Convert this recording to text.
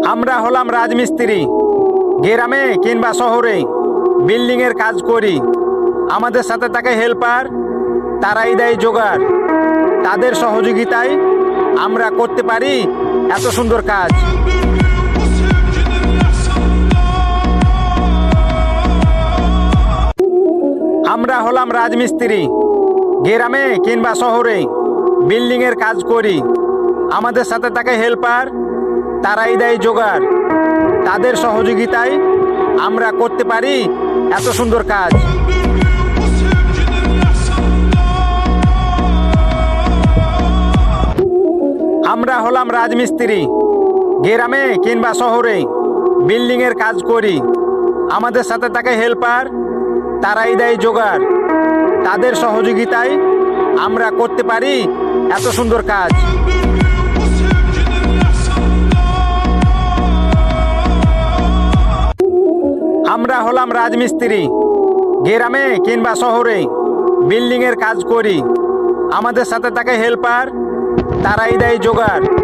আমরা হলাম রাজমিস্ত্রি। গ্রামে কিংবা শহরে বিল্ডিং এর কাজ করি। আমাদের সাথে থাকে হেল্পার, তারাই দেয় জোগাড়। তাদের সহযোগিতায় আমরা করতে পারি এত সুন্দর কাজ। আমরা হলাম রাজমিস্ত্রি। গ্রামে কিংবা শহরে বিল্ডিং এর কাজ করি। আমাদের সাথে থাকে হেল্পার, তারাই দেয় জোগাড়। তাদের সহযোগিতায় আমরা করতে পারি এত সুন্দর কাজ। আমরা হলাম রাজমিস্ত্রি। গ্রামে কিংবা শহরে বিল্ডিং এর কাজ করি। আমাদের সাথে থাকে হেল্পার, তারাই দেয় জোগাড়। তাদের সহযোগিতায় আমরা করতে পারি এত সুন্দর কাজ। আমরা হলাম রাজমিস্ত্রি। গ্রামে কিংবা শহরে বিল্ডিং এর কাজ করি। আমাদের সাথে থাকে হেল্পার, তারাই দেয় জোগাড়।